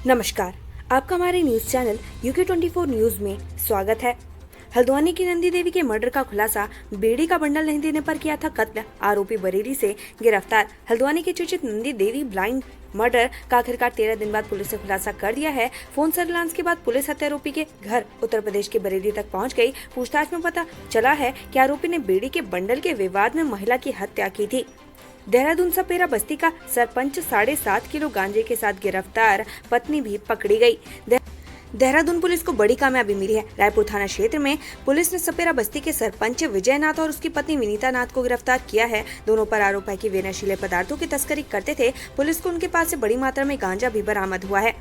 नमस्कार, आपका हमारे न्यूज चैनल UK24 न्यूज में स्वागत है। हल्द्वानी की नंदी देवी के मर्डर का खुलासा, बेड़ी का बंडल नहीं देने पर किया था कत्ल, आरोपी बरेली से गिरफ्तार। हल्द्वानी के चर्चित नंदी देवी ब्लाइंड मर्डर का आखिरकार 13 दिन बाद पुलिस ने खुलासा कर दिया है। फोन सर्विलांस के बाद पुलिस हत्यारोपी के घर उत्तर प्रदेश के बरेली तक पहुंच गई। पूछताछ में पता चला है कि आरोपी ने बेड़ी के बंडल के विवाद में महिला की हत्या की थी। देहरादून सपेरा बस्ती का सरपंच 7.5 किलो गांजे के साथ गिरफ्तार, पत्नी भी पकड़ी गई। देहरादून पुलिस को बड़ी कामयाबी मिली है। रायपुर थाना क्षेत्र में पुलिस ने सपेरा बस्ती के सरपंच विजय नाथ और उसकी पत्नी विनीता नाथ को गिरफ्तार किया है। दोनों पर आरोप है कि वे नशीले पदार्थों की तस्करी करते थे। पुलिस को उनके पास से बड़ी मात्रा में गांजा भी बरामद हुआ है।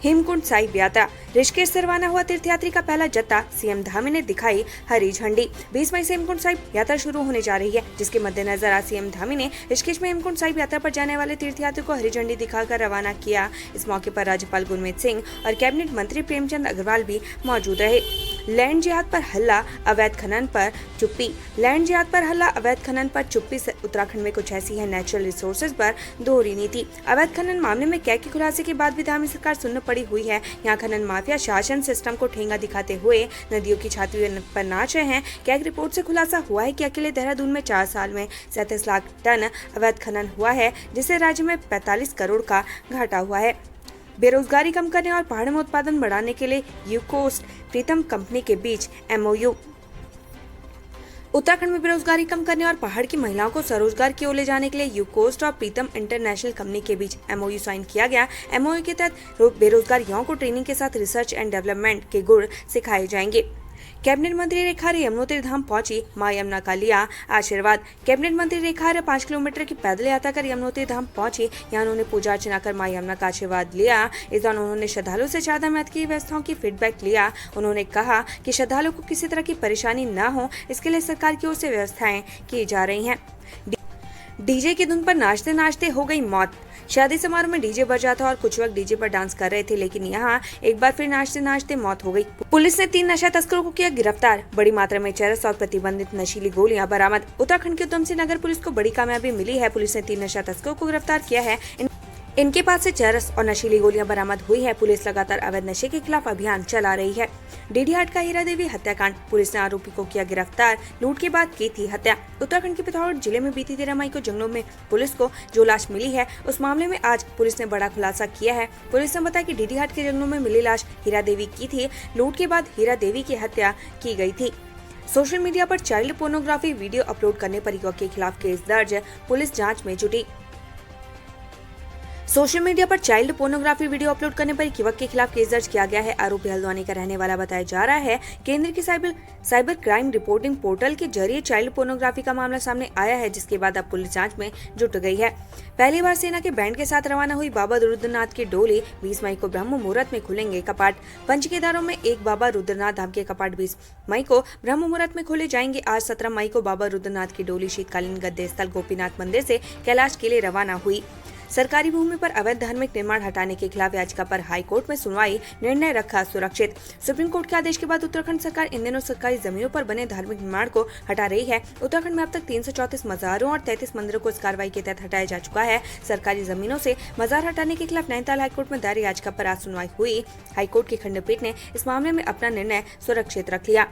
हेमकुंड साहिब यात्रा, ऋषिकेश से रवाना हुआ तीर्थयात्री का पहला जत्था, सीएम धामी ने दिखाई हरी झंडी। 20 मई से हेमकुंड साहिब यात्रा शुरू होने जा रही है, जिसके मद्देनजर आज सीएम धामी ने ऋषिकेश में हेमकुंड साहिब यात्रा पर जाने वाले तीर्थयात्रियों को हरी झंडी दिखाकर रवाना किया। इस मौके पर राज्यपाल गुरमीत सिंह और कैबिनेट मंत्री प्रेमचंद अग्रवाल भी मौजूद रहे। लैंड जिहाद पर हल्ला, अवैध खनन पर चुप्पी। लैंड जिहाद पर हल्ला, अवैध खनन पर चुप्पी। उत्तराखंड में कुछ ऐसी है नेचुरल रिसोर्सेज पर दोहरी नीति। अवैध खनन मामले में कैग के खुलासे के बाद भी धामी सरकार सुन्न पड़ी हुई है। यहाँ खनन माफिया शासन सिस्टम को ठेंगा दिखाते हुए नदियों की छाती पर नाच रहे हैं। कैग रिपोर्ट से खुलासा हुआ है कि अकेले देहरादून में 4 साल में 37 लाख टन अवैध खनन हुआ है, जिससे राज्य में 45 करोड़ का घाटा हुआ है। बेरोजगारी कम करने और पहाड़ में उत्पादन बढ़ाने के लिए यूकोस्ट प्रीतम कंपनी के बीच MOU। उत्तराखंड में बेरोजगारी कम करने और पहाड़ की महिलाओं को स्वरोजगार की ओर ले जाने के लिए यूकोस्ट और प्रीतम इंटरनेशनल कंपनी के बीच MOU साइन किया गया। MOU के तहत बेरोजगार युवाओं को ट्रेनिंग के साथ रिसर्च एंड डेवलपमेंट के गुर सिखाए जाएंगे। कैबिनेट मंत्री रेखा आर्य यमुनोत्री धाम पहुंची, मां यमुना का लिया आशीर्वाद। कैबिनेट मंत्री रेखा आर्य 5 किलोमीटर की पैदल यात्रा कर यमुनोत्री धाम पहुंची। यहां उन्होंने पूजा अर्चना कर मां यमुना का आशीर्वाद लिया। इस दौरान उन्होंने श्रद्धालुओं से चारधाम यात्रा की व्यवस्थाओं की फीडबैक लिया। उन्होंने कहा कि श्रद्धालुओं को किसी तरह की परेशानी न हो, इसके लिए सरकार की ओर से व्यवस्थाएं की जा रही हैं। डीजे की धुन पर नाचते नाचते हो गई मौत। शादी समारोह में डीजे बजा था और कुछ लोग डीजे पर डांस कर रहे थे, लेकिन यहाँ एक बार फिर नाचते नाचते मौत हो गई। पुलिस ने 3 नशा तस्करों को किया गिरफ्तार, बड़ी मात्रा में चरस और प्रतिबंधित नशीली गोलियां बरामद। उत्तराखंड के उधमसिंह नगर पुलिस को बड़ी कामयाबी मिली है। पुलिस ने 3 नशा तस्करों को गिरफ्तार किया है। इनके पास से चरस और नशीली गोलियां बरामद हुई है। पुलिस लगातार अवैध नशे के खिलाफ अभियान चला रही है। डीडी हाट का हीरा देवी हत्याकांड, पुलिस ने आरोपी को किया गिरफ्तार, लूट के बाद की थी हत्या। उत्तराखंड के पिथौरागढ़ जिले में बीती 13 मई को जंगलों में पुलिस को जो लाश मिली है, उस मामले में आज पुलिस ने बड़ा खुलासा किया है। पुलिस ने बताया कि डीडी हाट के जंगलों में मिली लाश हीरा देवी की थी। लूट के बाद हीरा देवी की हत्या की गई थी। सोशल मीडिया पर चाइल्ड पोर्नोग्राफी वीडियो अपलोड करने पर युवक के खिलाफ केस दर्ज, पुलिस जाँच में जुटी। सोशल मीडिया पर चाइल्ड पोर्नोग्राफी वीडियो अपलोड करने पर एक युवक के खिलाफ केस दर्ज किया गया है। आरोपी हल्द्वानी का रहने वाला बताया जा रहा है। केंद्र की साइबर क्राइम रिपोर्टिंग पोर्टल के जरिए चाइल्ड पोर्नोग्राफी का मामला सामने आया है, जिसके बाद अब पुलिस जांच में जुट गई है। पहली बार सेना के बैंड के साथ रवाना हुई बाबा रुद्रनाथ की डोली, 20 मई को ब्रह्म मुहूर्त में खुलेंगे कपाट। पंच केदारों में एक बाबा रुद्रनाथ धाम के कपाट 20 मई को ब्रह्म मुहूर्त में खोले जाएंगे। आज 17 मई को बाबा रुद्रनाथ की डोली शीतकालीन गद्दे स्थल गोपीनाथ मंदिर से कैलाश के लिए रवाना हुई। सरकारी भूमि पर अवैध धार्मिक निर्माण हटाने के खिलाफ याचिका पर हाई कोर्ट में सुनवाई, निर्णय रखा सुरक्षित। सुप्रीम कोर्ट के आदेश के बाद उत्तराखंड सरकार इन दिनों सरकारी जमीनों पर बने धार्मिक निर्माण को हटा रही है। उत्तराखंड में अब तक 334 मजारों और 33 मंदिरों को इस कार्रवाई के तहत हटाया जा चुका है। सरकारी जमीनों से मजार हटाने के खिलाफ नैनीताल हाईकोर्ट में दायर याचिका पर आज सुनवाई हुई। हाईकोर्ट की खंडपीठ ने इस मामले में अपना निर्णय सुरक्षित रख लिया।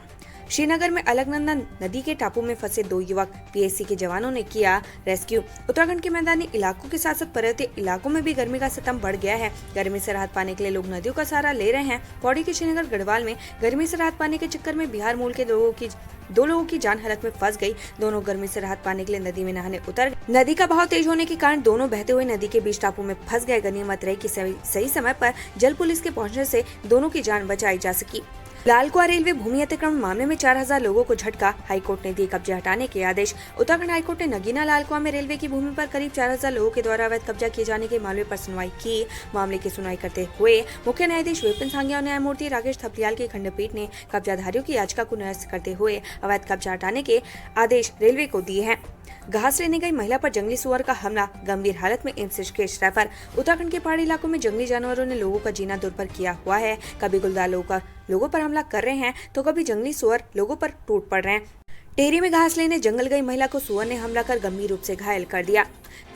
श्रीनगर में अलकनंदा नदी के टापू में फंसे 2 युवक, PSC के जवानों ने किया रेस्क्यू। उत्तराखंड के मैदानी इलाकों के साथ साथ पर्वतीय इलाकों में भी गर्मी का सितम बढ़ गया है। गर्मी से राहत पाने के लिए लोग नदियों का सहारा ले रहे हैं। पौड़ी के श्रीनगर गढ़वाल में गर्मी से राहत पाने के चक्कर में बिहार मूल के 2 लोगों की जान हालत में फंस गई। दोनों गर्मी से राहत पाने के लिए नदी में नहाने उतर गए। नदी का बहाव तेज होने के कारण दोनों बहते हुए नदी के बीच टापू में फंस गए। गनीमत रही कि सही समय पर जल पुलिस के पहुंचने से दोनों की जान बचाई जा सकी। लालकुआं रेलवे भूमि अतिक्रमण मामले में 4000 लोगों को झटका, हाईकोर्ट ने दिए कब्जे हटाने के आदेश। उत्तराखंड हाईकोर्ट ने नगीना लालकुआं में रेलवे की भूमि पर करीब 4000 लोगों के द्वारा अवैध कब्जा किए जाने के मामले पर सुनवाई की। मामले की सुनवाई करते हुए मुख्य न्यायाधीश विपिन सांघिया और न्यायमूर्ति राकेश थपलियाल की खंडपीठ ने कब्जाधारियों की याचिका को निरस्त करते हुए अवैध कब्जा हटाने के आदेश रेलवे को दिए हैं। घास लेने गई महिला पर जंगली सुअर का हमला, गंभीर हालत में एम्स ऋषिकेश रेफर। उत्तराखंड के पहाड़ी इलाकों में जंगली जानवरों ने लोगों का जीना दुर्भर किया हुआ है। कभी गुलदार लोगों पर हमला कर रहे हैं तो कभी जंगली सुअर लोगों पर टूट पड़ रहे हैं। टेहरी में घास लेने जंगल गई महिला को सुअर ने हमला कर गंभीर रूप से घायल कर दिया।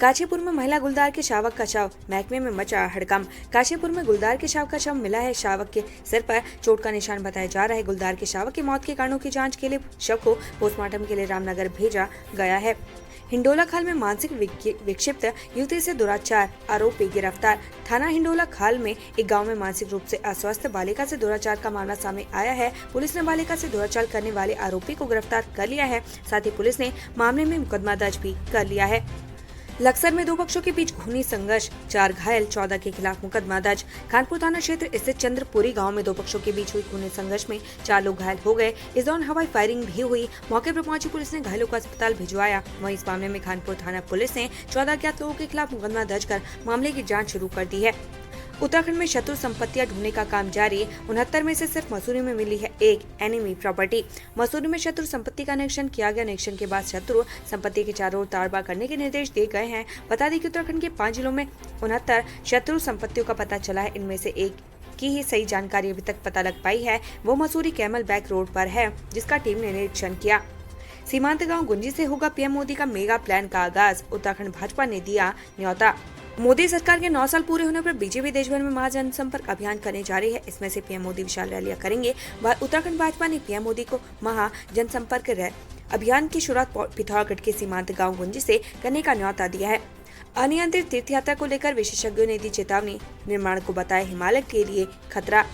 काशीपुर में महिला गुलदार के शावक का शव, महकमे में मचा हड़कंप। काशीपुर में गुलदार के शव का शव मिला है। शावक के सिर पर चोट का निशान बताया जा रहा है। गुलदार के शावक की मौत के कारणों की जांच के लिए शव को पोस्टमार्टम के लिए रामनगर भेजा गया है। हिंडोला खाल में मानसिक विक्षिप्त युवती से दुराचार, आरोपी गिरफ्तार। थाना हिंडोला खाल में एक गांव में मानसिक रूप से अस्वस्थ बालिका से दुराचार का मामला सामने आया है। पुलिस ने बालिका से दुराचार करने वाले आरोपी को गिरफ्तार कर लिया है। साथ ही पुलिस ने मामले में मुकदमा दर्ज भी कर लिया है। लक्सर में दो पक्षों के बीच खूनी संघर्ष, 4 घायल, 14 के खिलाफ मुकदमा दर्ज। खानपुर थाना क्षेत्र स्थित चंद्रपुरी गांव में दो पक्षों के बीच हुई खूनी संघर्ष में 4 लोग घायल हो गए। इस दौरान हवाई फायरिंग भी हुई। मौके पर पहुंची पुलिस ने घायलों को अस्पताल भिजवाया। वहीं इस मामले में खानपुर थाना पुलिस ने 14 अज्ञात लोगों के खिलाफ मुकदमा दर्ज कर मामले की जाँच शुरू कर दी है। उत्तराखंड में शत्रु संपत्तियां ढूंढने का काम जारी। 69 में से सिर्फ मसूरी में मिली है एक एनिमी प्रॉपर्टी। मसूरी में शत्रु संपत्ति का निरीक्षण किया गया। निरीक्षण के बाद शत्रु संपत्ति के चारों ओर तारबाड़ करने के निर्देश दिए गए हैं। बता दें कि उत्तराखंड के 5 जिलों में 69 शत्रु संपत्तियों का पता चला है। इनमें से एक की ही सही जानकारी अभी तक पता लग पाई है। वो मसूरी कैमल बैक रोड पर है, जिसका टीम ने निरीक्षण किया। सीमांत गाँव गुंजी से होगा पीएम मोदी का मेगा प्लान का आगाज। उत्तराखंड भाजपा ने दिया न्योता। मोदी सरकार के 9 साल पूरे होने पर बीजेपी देश भर में महाजनसंपर्क अभियान करने जा रही है। इसमें से पीएम मोदी विशाल रैलियां करेंगे। उत्तराखंड भाजपा ने पीएम मोदी को महाजनसंपर्क अभियान की शुरुआत पिथौरागढ़ के सीमांत गांव गुंजी से करने का न्योता दिया है। अनियंत्रित तीर्थ यात्रा को लेकर विशेषज्ञों ने दी चेतावनी। निर्माण को बताया हिमालय के लिए खतरा।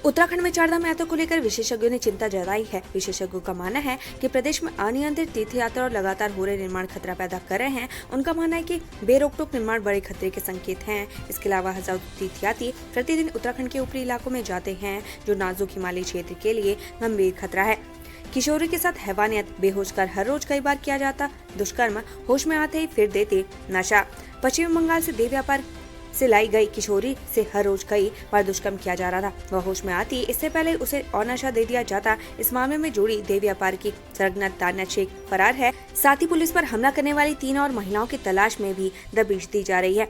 उत्तराखंड में चारधाम यात्रा को लेकर विशेषज्ञों ने चिंता जताई है। विशेषज्ञों का मानना है कि प्रदेश में अनियंत्रित तीर्थ यात्रा और लगातार हो रहे निर्माण खतरा पैदा कर रहे हैं। उनका मानना है कि बेरोक-टोक निर्माण बड़े खतरे के संकेत हैं। इसके अलावा हजारों तीर्थयात्री प्रतिदिन उत्तराखंड के ऊपरी इलाकों में जाते हैं, जो नाजुक हिमालयी क्षेत्र के लिए गंभीर खतरा है। किशोरी के साथ हैवानियत, बेहोश कर हर रोज कई बार किया जाता दुष्कर्म, होश में आते ही फिर देते नशा। पश्चिम बंगाल से देह व्यापार से लाई गई किशोरी से हर रोज कई बार दुष्कर्म किया जा रहा था। वह होश में आती, इससे पहले उसे और नशा दे दिया जाता। इस मामले में जुड़ी देह व्यापार की सरगना तान्या शेख फरार है। साथ ही पुलिस पर हमला करने वाली 3 और महिलाओं की तलाश में भी दबिश दी जा रही है।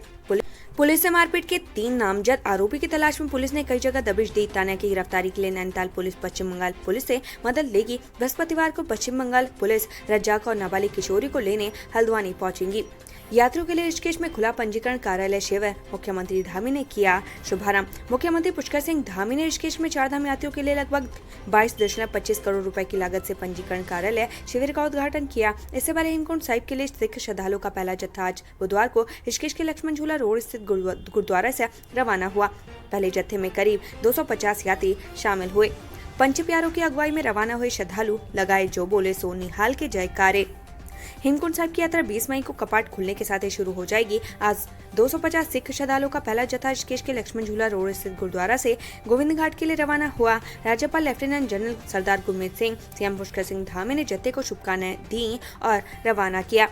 पुलिस से मारपीट के 3 नामजद आरोपी की तलाश में पुलिस ने कई जगह दबिश दी। तान्या की गिरफ्तारी के लिए नैनीताल पुलिस पश्चिम बंगाल पुलिस से मदद लेगी। बृहस्पतिवार को पश्चिम बंगाल पुलिस रज्जाक और नाबालिग किशोरी को लेने हल्द्वानी पहुंचेगी। यात्रियों के लिए ऋषिकेश में खुला पंजीकरण कार्यालय शिविर, मुख्यमंत्री धामी ने किया शुभारंभ। मुख्यमंत्री पुष्कर सिंह धामी ने ऋषिकेश में चारधाम यात्रियों के लिए लगभग 22.25 करोड़ रुपए की लागत से पंजीकरण कार्यालय शिविर का उद्घाटन किया। इससे पहले हेमकुंड साहिब के लिए सिख श्रद्धालुओं का पहला जत्था आज बुधवार को ऋषिकेश के लक्ष्मण झूला रोड स्थित गुरुद्वारा से रवाना हुआ। पहले जत्थे में करीब 250 यात्री शामिल हुए। पंच प्यारों की अगुवाई में रवाना हुए श्रद्धालु लगाए जो बोले सो निहाल के जयकारे। हेमकुंड साहिब की यात्रा 20 मई को कपाट खुलने के साथ ही शुरू हो जाएगी। आज 250 सिख श्रद्धालुओं का पहला जत्था ऋषिकेश के लक्ष्मण झूला रोड स्थित गुरुद्वारा से गोविंद घाट के लिए रवाना हुआ। राज्यपाल लेफ्टिनेंट जनरल सरदार गुरमीत सिंह, सीएम पुष्कर सिंह धामी ने जत्थे को शुभकामनाएं दी और रवाना किया।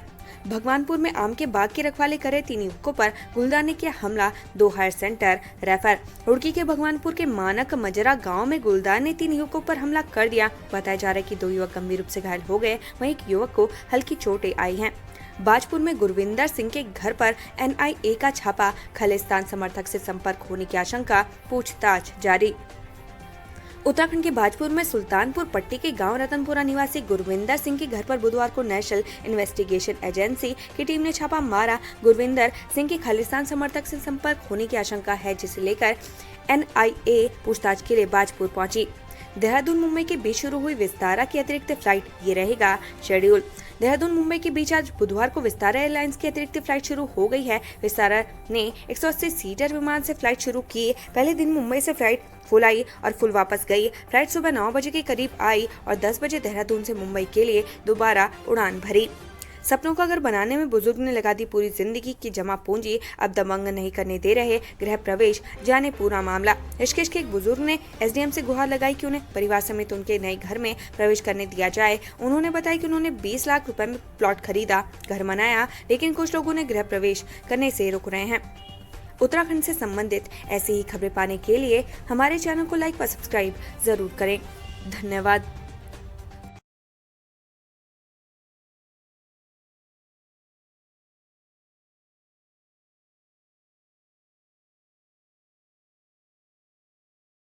भगवानपुर में आम के बाग की रखवाली करे 3 युवकों पर गुलदार ने किया हमला, 2 हायर सेंटर रेफर। रुड़की के भगवानपुर के मानक मजरा गांव में गुलदार ने 3 युवकों पर हमला कर दिया। बताया जा रहा है कि 2 युवक गंभीर रूप से घायल हो गए, वहीं एक युवक को हल्की चोटें आई हैं। बाजपुर में गुरविंदर सिंह के घर पर NIA का छापा, खालिस्तान समर्थक से संपर्क होने की आशंका, पूछताछ जारी। उत्तराखंड के बाजपुर में सुल्तानपुर पट्टी के गांव रतनपुरा निवासी गुरविंदर सिंह के घर पर बुधवार को नेशनल इन्वेस्टिगेशन एजेंसी की टीम ने छापा मारा। गुरविंदर सिंह के खालिस्तान समर्थक से संपर्क होने की आशंका है, जिसे लेकर NIA पूछताछ के लिए बाजपुर पहुंची। देहरादून मुंबई के बीच शुरू हुई विस्तारा की अतिरिक्त फ्लाइट, ये रहेगा शेड्यूल। देहरादून मुंबई के बीच आज बुधवार को विस्तारा एयरलाइंस की अतिरिक्त फ्लाइट शुरू हो गई है। विस्तारा ने 180 सीटर विमान से फ्लाइट शुरू की। पहले दिन मुंबई से फ्लाइट फुल आई और फुल वापस गई। फ्लाइट सुबह 9 बजे के करीब आई और 10 बजे देहरादून से मुंबई के लिए दोबारा उड़ान भरी। सपनों का घर बनाने में बुजुर्ग ने लगा दी पूरी जिंदगी की जमा पूंजी, अब दबंग नहीं करने दे रहे गृह प्रवेश, जाने पूरा मामला। ऋषिकेश के एक बुजुर्ग ने SDM से गुहार लगाई कि उन्हें परिवार समेत उनके नए घर में प्रवेश करने दिया जाए। उन्होंने बताया कि उन्होंने 20 लाख रुपए में प्लॉट खरीदा, घर बनाया, लेकिन कुछ लोगों ने गृह प्रवेश करने से रोक रहे हैं। उत्तराखंड से संबंधित ऐसी ही खबरें पाने के लिए हमारे चैनल को लाइक व सब्सक्राइब जरूर करें। धन्यवाद।